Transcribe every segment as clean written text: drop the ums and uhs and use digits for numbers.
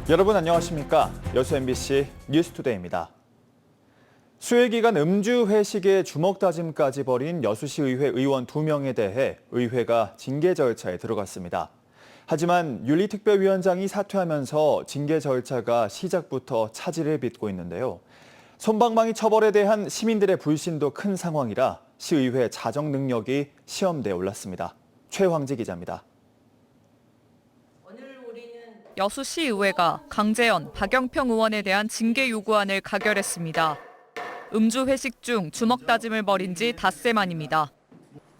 여러분 안녕하십니까? 여수 MBC 뉴스투데이입니다. 수요 기간 음주 회식에 주먹 다짐까지 벌인 여수시 의회 의원 2명에 대해 의회가 징계 절차에 들어갔습니다. 하지만 윤리특별위원장이 사퇴하면서 징계 절차가 시작부터 차질을 빚고 있는데요. 솜방망이 처벌에 대한 시민들의 불신도 큰 상황이라 시의회 자정 능력이 시험대에 올랐습니다. 최황지 기자입니다. 여수시의회가 강재현, 박영평 의원에 대한 징계 요구안을 가결했습니다. 음주 회식 중 주먹 다짐을 벌인 지 닷새 만입니다.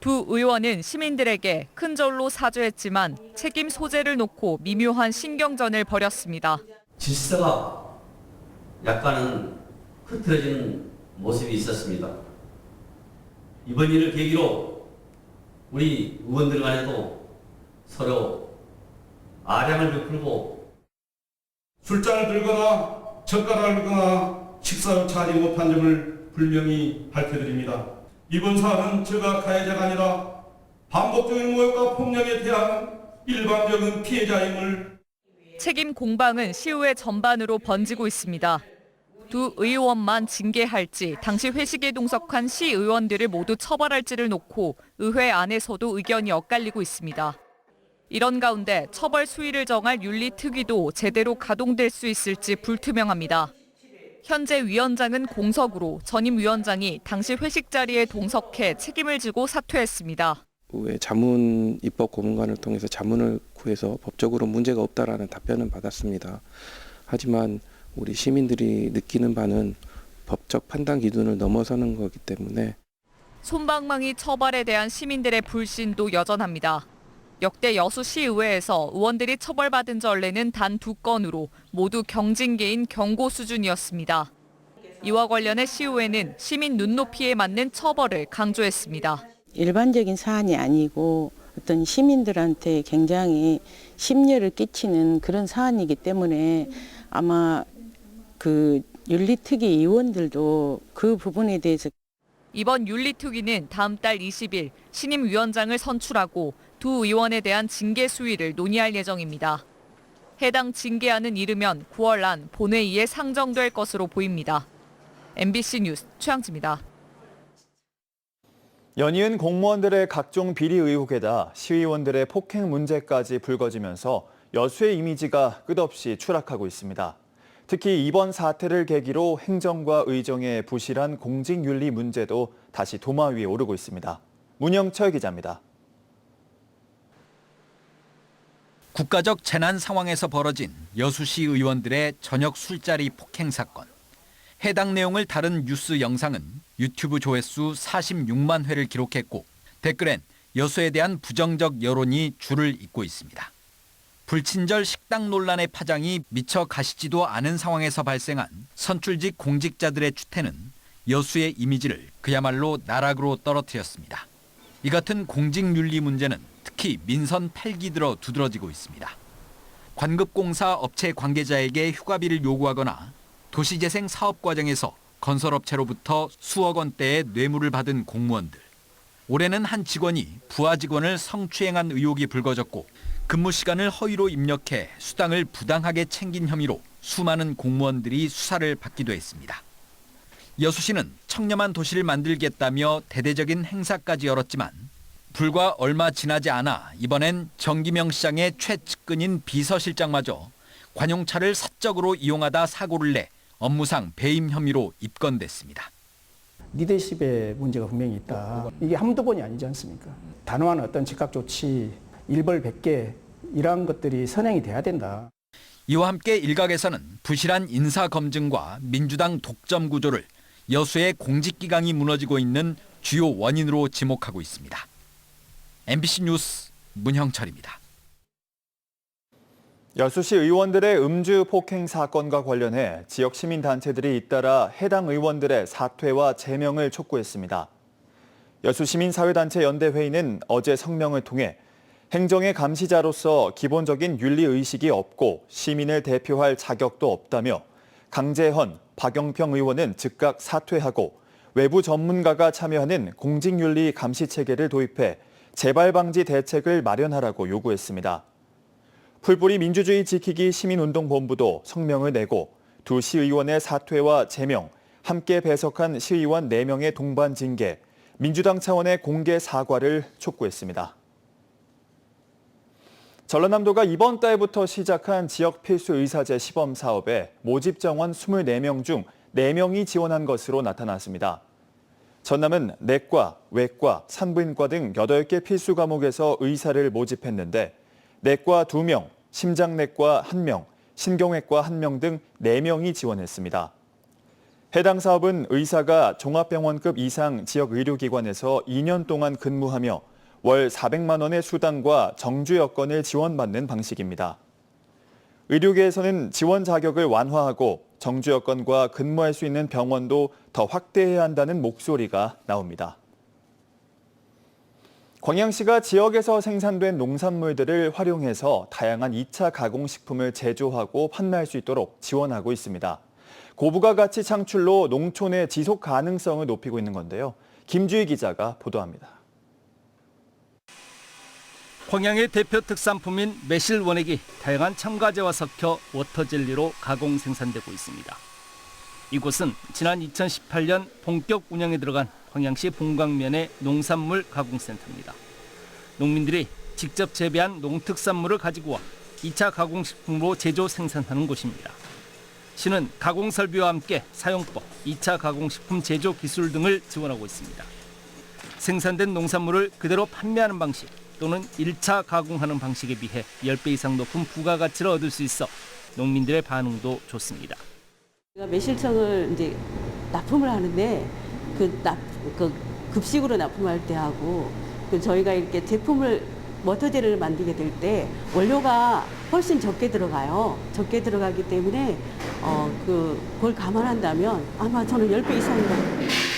두 의원은 시민들에게 큰 절로 사죄했지만 책임 소재를 놓고 미묘한 신경전을 벌였습니다. 질서가 약간은 흐트러지는 모습이 있었습니다. 이번 일을 계기로 우리 의원들 간에도 서로 아량을 베풀고 술잔을 들거나 젓가락을 들거나 식사를 차리지 못한 점을 분명히 밝혀드립니다. 이번 사안은 제가 가해자가 아니라 반복적인 모욕과 폭력에 대한 일반적인 피해자임을 책임 공방은 시의회 전반으로 번지고 있습니다. 두 의원만 징계할지 당시 회식에 동석한 시의원들을 모두 처벌할지를 놓고 의회 안에서도 의견이 엇갈리고 있습니다. 이런 가운데 처벌 수위를 정할 윤리특위도 제대로 가동될 수 있을지 불투명합니다. 현재 위원장은 공석으로 전임 위원장이 당시 회식 자리에 동석해 책임을 지고 사퇴했습니다. 의회 자문 입법 고문관을 통해서 자문을 구해서 법적으로 문제가 없다라는 답변은 받았습니다. 하지만 우리 시민들이 느끼는 바는 법적 판단 기준을 넘어서는 거기 때문에 솜방망이 처벌에 대한 시민들의 불신도 여전합니다. 역대 여수시의회에서 의원들이 처벌받은 전례는 단 2건으로 모두 경징계인 경고 수준이었습니다. 이와 관련해 시의회는 시민 눈높이에 맞는 처벌을 강조했습니다. 일반적인 사안이 아니고 어떤 시민들한테 굉장히 심려를 끼치는 그런 사안이기 때문에 아마 그 윤리특위 의원들도 그 부분에 대해서 이번 윤리특위는 다음 달 20일 신임 위원장을 선출하고 두 의원에 대한 징계 수위를 논의할 예정입니다. 해당 징계안은 이르면 9월 안 본회의에 상정될 것으로 보입니다. MBC 뉴스 최황지입니다. 연이은 공무원들의 각종 비리 의혹에다 시의원들의 폭행 문제까지 불거지면서 여수의 이미지가 끝없이 추락하고 있습니다. 특히 이번 사태를 계기로 행정과 의정의 부실한 공직윤리 문제도 다시 도마 위에 오르고 있습니다. 문영철 기자입니다. 국가적 재난 상황에서 벌어진 여수시 의원들의 저녁 술자리 폭행 사건. 해당 내용을 다룬 뉴스 영상은 유튜브 조회수 46만 회를 기록했고 댓글엔 여수에 대한 부정적 여론이 줄을 잇고 있습니다. 불친절 식당 논란의 파장이 미처 가시지도 않은 상황에서 발생한 선출직 공직자들의 추태는 여수의 이미지를 그야말로 나락으로 떨어뜨렸습니다. 이 같은 공직윤리 문제는 특히 민선 8기 들어 두드러지고 있습니다. 관급공사 업체 관계자에게 휴가비를 요구하거나 도시재생 사업 과정에서 건설업체로부터 수억 원대의 뇌물을 받은 공무원들. 올해는 한 직원이 부하 직원을 성추행한 의혹이 불거졌고 근무 시간을 허위로 입력해 수당을 부당하게 챙긴 혐의로 수많은 공무원들이 수사를 받기도 했습니다. 여수시는 청렴한 도시를 만들겠다며 대대적인 행사까지 열었지만 불과 얼마 지나지 않아 이번엔 정기명 시장의 최측근인 비서실장마저 관용차를 사적으로 이용하다 사고를 내 업무상 배임 혐의로 입건됐습니다. 리더십에 문제가 분명히 있다. 이게 한두 번이 아니지 않습니까? 단호한 어떤 즉각 조치, 일벌백계 이러한 것들이 선행이 돼야 된다. 이와 함께 일각에서는 부실한 인사검증과 민주당 독점 구조를 여수의 공직기강이 무너지고 있는 주요 원인으로 지목하고 있습니다. MBC 뉴스 문형철입니다. 여수시 의원들의 음주 폭행 사건과 관련해 지역 시민단체들이 잇따라 해당 의원들의 사퇴와 제명을 촉구했습니다. 여수시민사회단체 연대회의는 어제 성명을 통해 행정의 감시자로서 기본적인 윤리의식이 없고 시민을 대표할 자격도 없다며 강재현, 박영평 의원은 즉각 사퇴하고 외부 전문가가 참여하는 공직윤리 감시체계를 도입해 재발 방지 대책을 마련하라고 요구했습니다. 풀뿌리 민주주의 지키기 시민운동본부도 성명을 내고 두 시의원의 사퇴와 제명, 함께 배석한 시의원 4명의 동반 징계, 민주당 차원의 공개 사과를 촉구했습니다. 전라남도가 이번 달부터 시작한 지역 필수 의사제 시범 사업에 모집 정원 24명 중 4명이 지원한 것으로 나타났습니다. 전남은 내과, 외과, 산부인과 등 8개 필수 과목에서 의사를 모집했는데 내과 2명, 심장내과 1명, 신경외과 1명 등 4명이 지원했습니다. 해당 사업은 의사가 종합병원급 이상 지역 의료기관에서 2년 동안 근무하며 월 400만 원의 수당과 정주 여건을 지원받는 방식입니다. 의료계에서는 지원 자격을 완화하고 정주 여건과 근무할 수 있는 병원도 더 확대해야 한다는 목소리가 나옵니다. 광양시가 지역에서 생산된 농산물들을 활용해서 다양한 2차 가공식품을 제조하고 판매할 수 있도록 지원하고 있습니다. 고부가 가치 창출로 농촌의 지속 가능성을 높이고 있는 건데요. 김주희 기자가 보도합니다. 광양의 대표 특산품인 매실 원액이 다양한 첨가제와 섞여 워터젤리로 가공 생산되고 있습니다. 이곳은 지난 2018년 본격 운영에 들어간 광양시 봉광면의 농산물 가공센터입니다. 농민들이 직접 재배한 농특산물을 가지고 와 2차 가공식품으로 제조 생산하는 곳입니다. 시는 가공 설비와 함께 사용법, 2차 가공식품 제조 기술 등을 지원하고 있습니다. 생산된 농산물을 그대로 판매하는 방식 또는 1차 가공하는 방식에 비해 10배 이상 높은 부가가치를 얻을 수 있어 농민들의 반응도 좋습니다. 매실청을 이제 납품을 하는데 그 급식으로 납품할 때 하고 저희가 이렇게 제품을 워터젤을 만들게 될 때 원료가 훨씬 적게 들어가요. 적게 들어가기 때문에 그걸 감안한다면 아마 저는 10배 이상이라고.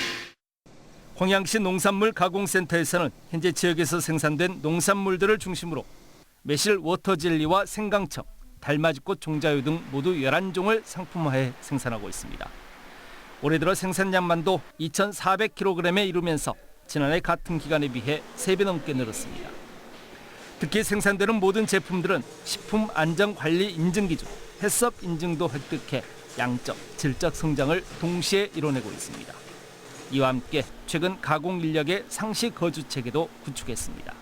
광양시 농산물 가공센터에서는 현재 지역에서 생산된 농산물들을 중심으로 매실 워터젤리와 생강청, 달맞이꽃 종자유 등 모두 11종을 상품화해 생산하고 있습니다. 올해 들어 생산량만도 2,400kg에 이르면서 지난해 같은 기간에 비해 3배 넘게 늘었습니다. 특히 생산되는 모든 제품들은 식품안전관리 인증기준, 해썹 인증도 획득해 양적, 질적 성장을 동시에 이뤄내고 있습니다. 이와 함께 최근 가공 인력의 상시 거주 체계도 구축했습니다.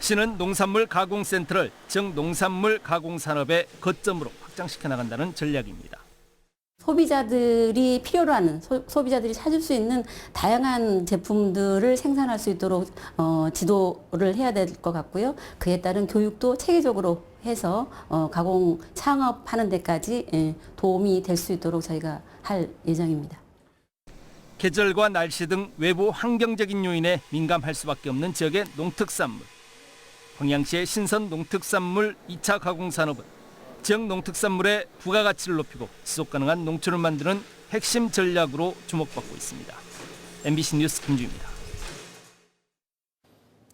시는 농산물 가공센터를 지역 농산물 가공 산업의 거점으로 확장시켜 나간다는 전략입니다. 소비자들이 필요로 하는 소비자들이 찾을 수 있는 다양한 제품들을 생산할 수 있도록 지도를 해야 될 것 같고요. 그에 따른 교육도 체계적으로 해서 가공 창업하는 데까지 도움이 될 수 있도록 저희가 할 예정입니다. 계절과 날씨 등 외부 환경적인 요인에 민감할 수밖에 없는 지역의 농특산물. 광양시의 신선 농특산물 2차 가공 산업은 지역 농특산물의 부가가치를 높이고 지속가능한 농촌을 만드는 핵심 전략으로 주목받고 있습니다. MBC 뉴스 김주입니다.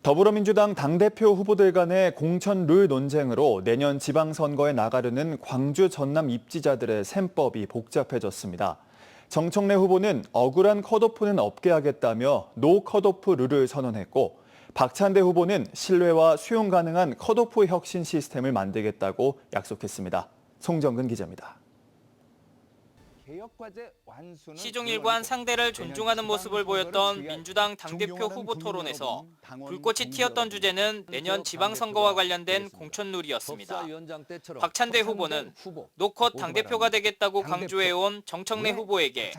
더불어민주당 당대표 후보들 간의 공천 룰 논쟁으로 내년 지방선거에 나가려는 광주 전남 입지자들의 셈법이 복잡해졌습니다. 정청래 후보는 억울한 컷오프는 없게 하겠다며 노 컷오프 룰을 선언했고 박찬대 후보는 신뢰와 수용 가능한 컷오프 혁신 시스템을 만들겠다고 약속했습니다. 송정근 기자입니다. 시종일관 상대를 존중하는 모습을 보였던 민주당 당대표 후보 토론에서 불꽃이 튀었던 주제는 내년 지방선거와 관련된 공천룰이었습니다. 박찬대 후보는 노컷 당대표가 되겠다고 강조해온 정청래 후보에게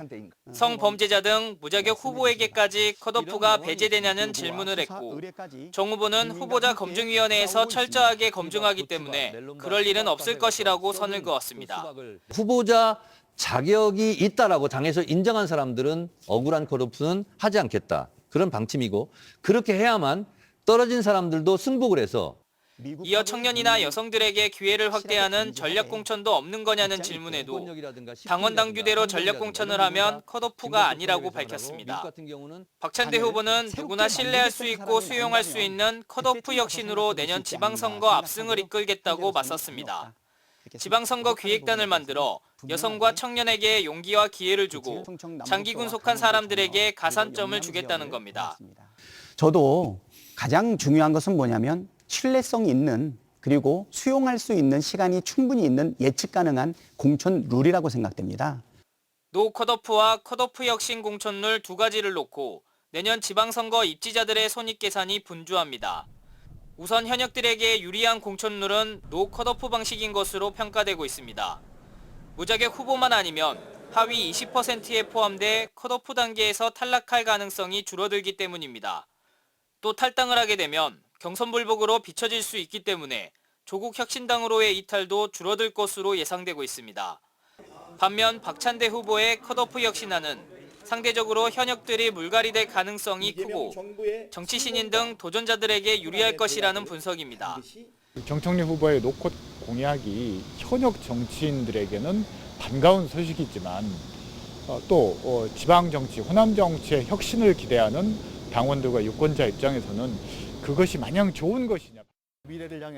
성범죄자 등 무자격 후보에게까지 컷오프가 배제되냐는 질문을 했고 정 후보는 후보자 검증위원회에서 철저하게 검증하기 때문에 그럴 일은 없을 것이라고 선을 그었습니다. 후보자 자격이 있다라고 당에서 인정한 사람들은 억울한 컷오프는 하지 않겠다. 그런 방침이고 그렇게 해야만 떨어진 사람들도 승복을 해서 이어 청년이나 여성들에게 기회를 확대하는 전략공천도 없는 거냐는 질문에도 당원 당규대로 전략공천을 하면 컷오프가 아니라고 밝혔습니다. 박찬대 후보는 누구나 신뢰할 수 있고 수용할 수 있는 컷오프 혁신으로 내년 지방선거 압승을 이끌겠다고 맞섰습니다. 지방선거 기획단을 만들어 여성과 청년에게 용기와 기회를 주고 장기 군속한 사람들에게 가산점을 주겠다는 겁니다. 저도 가장 중요한 것은 뭐냐면 신뢰성 있는 그리고 수용할 수 있는 시간이 충분히 있는 예측 가능한 공천 룰이라고 생각됩니다. 노 컷오프와 컷오프 혁신 공천룰 두 가지를 놓고 내년 지방선거 입지자들의 손익계산이 분주합니다. 우선 현역들에게 유리한 공천룰은 노 컷오프 방식인 것으로 평가되고 있습니다. 무자격 후보만 아니면 하위 20%에 포함돼 컷오프 단계에서 탈락할 가능성이 줄어들기 때문입니다. 또 탈당을 하게 되면 경선불복으로 비춰질 수 있기 때문에 조국 혁신당으로의 이탈도 줄어들 것으로 예상되고 있습니다. 반면 박찬대 후보의 컷오프 혁신안은 상대적으로 현역들이 물갈이될 가능성이 크고 정치 신인 등 도전자들에게 유리할 것이라는 분석입니다. 정청래 후보의 노컷 공약이 현역 정치인들에게는 반가운 소식이지만 또 지방 정치, 호남 정치의 혁신을 기대하는 당원들과 유권자 입장에서는 그것이 마냥 좋은 것이냐.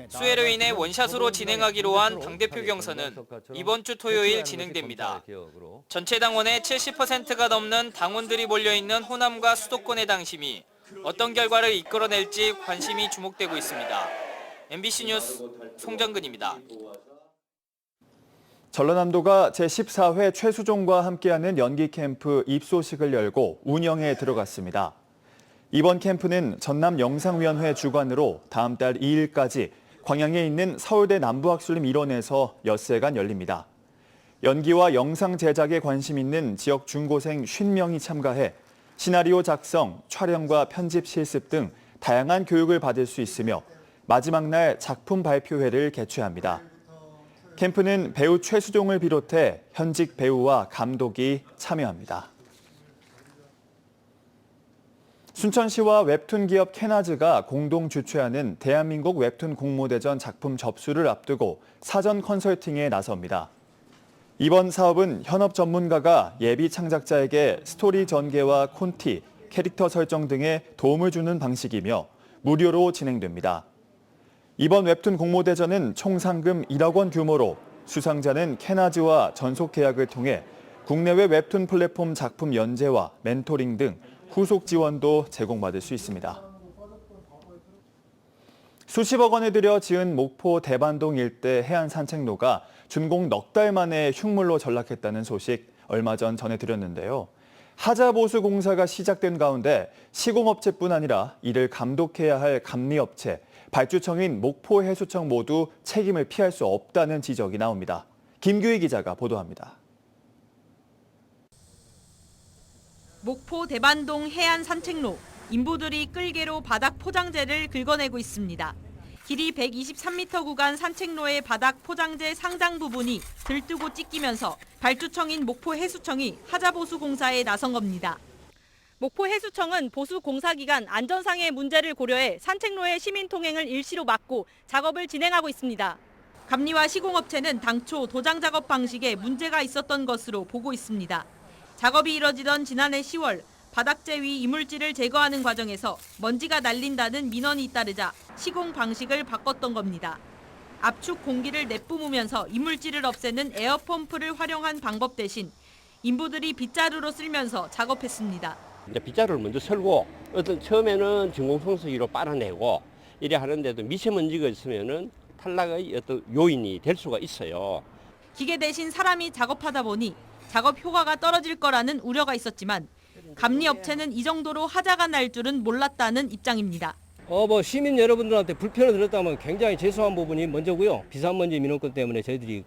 수해로 인해 원샷으로 진행하기로 한 당대표 경선은 이번 주 토요일 진행됩니다. 전체 당원의 70%가 넘는 당원들이 몰려있는 호남과 수도권의 당심이 어떤 결과를 이끌어낼지 관심이 주목되고 있습니다. MBC 뉴스 송정근입니다. 전라남도가 제14회 최수종과 함께하는 연기 캠프 입소식을 열고 운영에 들어갔습니다. 이번 캠프는 전남 영상위원회 주관으로 다음 달 2일까지 광양에 있는 서울대 남부학술림 일원에서 엿새간 열립니다. 연기와 영상 제작에 관심 있는 지역 중고생 50명이 참가해 시나리오 작성, 촬영과 편집 실습 등 다양한 교육을 받을 수 있으며 마지막 날 작품 발표회를 개최합니다. 캠프는 배우 최수종을 비롯해 현직 배우와 감독이 참여합니다. 순천시와 웹툰 기업 캐나즈가 공동 주최하는 대한민국 웹툰 공모대전 작품 접수를 앞두고 사전 컨설팅에 나섭니다. 이번 사업은 현업 전문가가 예비 창작자에게 스토리 전개와 콘티, 캐릭터 설정 등에 도움을 주는 방식이며 무료로 진행됩니다. 이번 웹툰 공모대전은 총 상금 1억 원 규모로 수상자는 캐나즈와 전속 계약을 통해 국내외 웹툰 플랫폼 작품 연재와 멘토링 등 후속 지원도 제공받을 수 있습니다. 수십억 원을 들여 지은 목포 대반동 일대 해안 산책로가 준공 넉 달 만에 흉물로 전락했다는 소식 얼마 전 전해드렸는데요. 하자 보수 공사가 시작된 가운데 시공업체뿐 아니라 이를 감독해야 할 감리업체, 발주청인 목포해수청 모두 책임을 피할 수 없다는 지적이 나옵니다. 김규희 기자가 보도합니다. 목포 대반동 해안 산책로, 인부들이 끌개로 바닥 포장재를 긁어내고 있습니다. 길이 123m 구간 산책로의 바닥 포장재 상당 부분이 들뜨고 찢기면서 발주청인 목포해수청이 하자보수 공사에 나선 겁니다. 목포해수청은 보수 공사 기간 안전상의 문제를 고려해 산책로의 시민 통행을 일시로 막고 작업을 진행하고 있습니다. 감리와 시공업체는 당초 도장 작업 방식에 문제가 있었던 것으로 보고 있습니다. 작업이 이뤄지던 지난해 10월 바닥재 위 이물질을 제거하는 과정에서 먼지가 날린다는 민원이 잇따르자 시공 방식을 바꿨던 겁니다. 압축 공기를 내뿜으면서 이물질을 없애는 에어펌프를 활용한 방법 대신 인부들이 빗자루로 쓸면서 작업했습니다. 빗자루를 먼저 설고 처음에는 진공청소기로 빨아내고 이래 하는데도 미세먼지가 있으면은 탈락의 어떤 요인이 될 수가 있어요. 기계 대신 사람이 작업하다 보니 작업 효과가 떨어질 거라는 우려가 있었지만 감리업체는 이 정도로 하자가 날 줄은 몰랐다는 입장입니다. 시민 여러분들한테 불편을 드렸다면 굉장히 죄송한 부분이 먼저고요. 비산먼지 민원권 때문에 저희들이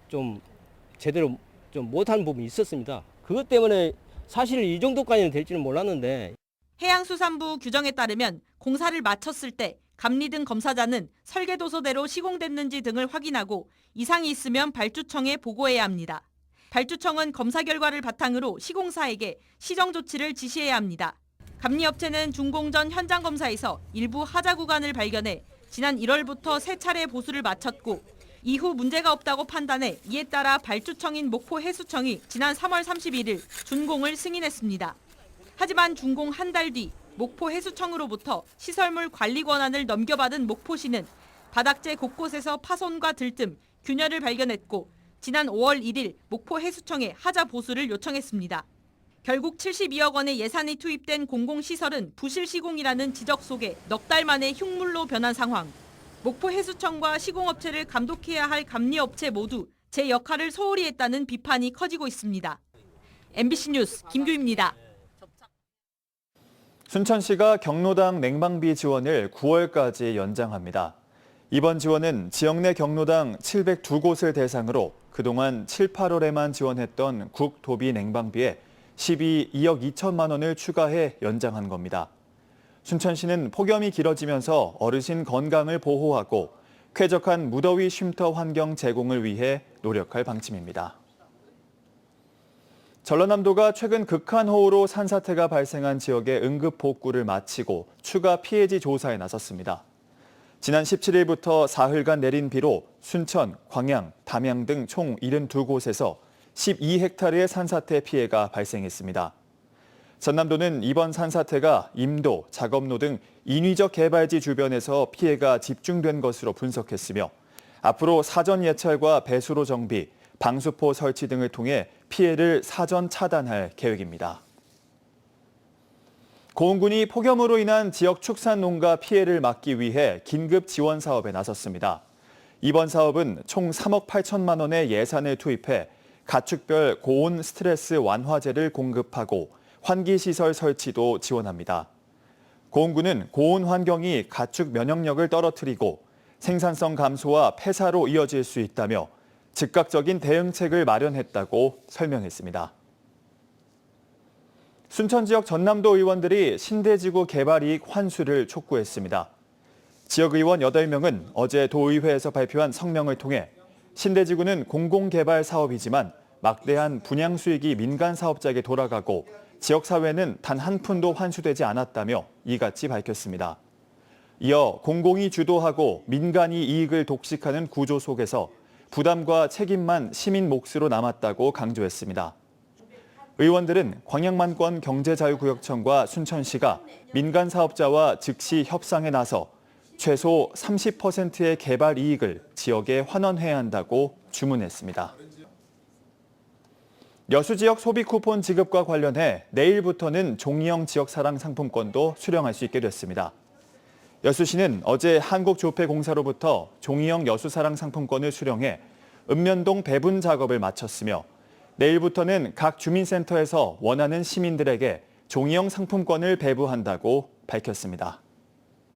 좀 제대로 좀 못한 부분이 있었습니다. 그것 때문에 사실 이 정도까지는 될지는 몰랐는데. 해양수산부 규정에 따르면 공사를 마쳤을 때 감리 등 검사자는 설계도서대로 시공됐는지 등을 확인하고 이상이 있으면 발주청에 보고해야 합니다. 발주청은 검사 결과를 바탕으로 시공사에게 시정 조치를 지시해야 합니다. 감리업체는 준공 전 현장 검사에서 일부 하자 구간을 발견해 지난 1월부터 3차례 보수를 마쳤고 이후 문제가 없다고 판단해 이에 따라 발주청인 목포해수청이 지난 3월 31일 준공을 승인했습니다. 하지만 준공 한 달 뒤 목포해수청으로부터 시설물 관리 권한을 넘겨받은 목포시는 바닥재 곳곳에서 파손과 들뜸, 균열을 발견했고 지난 5월 1일 목포해수청에 하자 보수를 요청했습니다. 결국 72억 원의 예산이 투입된 공공시설은 부실 시공이라는 지적 속에 넉 달 만에 흉물로 변한 상황. 목포 해수청과 시공업체를 감독해야 할 감리업체 모두 제 역할을 소홀히 했다는 비판이 커지고 있습니다. MBC 뉴스 김규입니다. 순천시가 경로당 냉방비 지원을 9월까지 연장합니다. 이번 지원은 지역 내 경로당 702곳을 대상으로 그동안 7, 8월에만 지원했던 국도비 냉방비에 12억 2천만 원을 추가해 연장한 겁니다. 순천시는 폭염이 길어지면서 어르신 건강을 보호하고 쾌적한 무더위 쉼터 환경 제공을 위해 노력할 방침입니다. 전라남도가 최근 극한호우로 산사태가 발생한 지역의 응급 복구를 마치고 추가 피해지 조사에 나섰습니다. 지난 17일부터 사흘간 내린 비로 순천, 광양, 담양 등 총 72곳에서 12헥타르의 산사태 피해가 발생했습니다. 전남도는 이번 산사태가 임도, 작업로 등 인위적 개발지 주변에서 피해가 집중된 것으로 분석했으며 앞으로 사전 예찰과 배수로 정비, 방수포 설치 등을 통해 피해를 사전 차단할 계획입니다. 고흥군이 폭염으로 인한 지역 축산 농가 피해를 막기 위해 긴급 지원 사업에 나섰습니다. 이번 사업은 총 3억 8천만 원의 예산을 투입해 가축별 고온 스트레스 완화제를 공급하고 환기시설 설치도 지원합니다. 고흥군은 고온 환경이 가축 면역력을 떨어뜨리고 생산성 감소와 폐사로 이어질 수 있다며 즉각적인 대응책을 마련했다고 설명했습니다. 순천 지역 전남도 의원들이 신대지구 개발이익 환수를 촉구했습니다. 지역의원 8명은 어제 도의회에서 발표한 성명을 통해 신대지구는 공공개발 사업이지만 막대한 분양 수익이 민간 사업자에게 돌아가고 지역사회는 단 한 푼도 환수되지 않았다며 이같이 밝혔습니다. 이어 공공이 주도하고 민간이 이익을 독식하는 구조 속에서 부담과 책임만 시민 몫으로 남았다고 강조했습니다. 의원들은 광양만권 경제자유구역청과 순천시가 민간 사업자와 즉시 협상에 나서 최소 30%의 개발 이익을 지역에 환원해야 한다고 주문했습니다. 여수 지역 소비 쿠폰 지급과 관련해 내일부터는 종이형 지역사랑 상품권도 수령할 수 있게 됐습니다. 여수시는 어제 한국조폐공사로부터 종이형 여수사랑 상품권을 수령해 읍면동 배분 작업을 마쳤으며 내일부터는 각 주민센터에서 원하는 시민들에게 종이형 상품권을 배부한다고 밝혔습니다.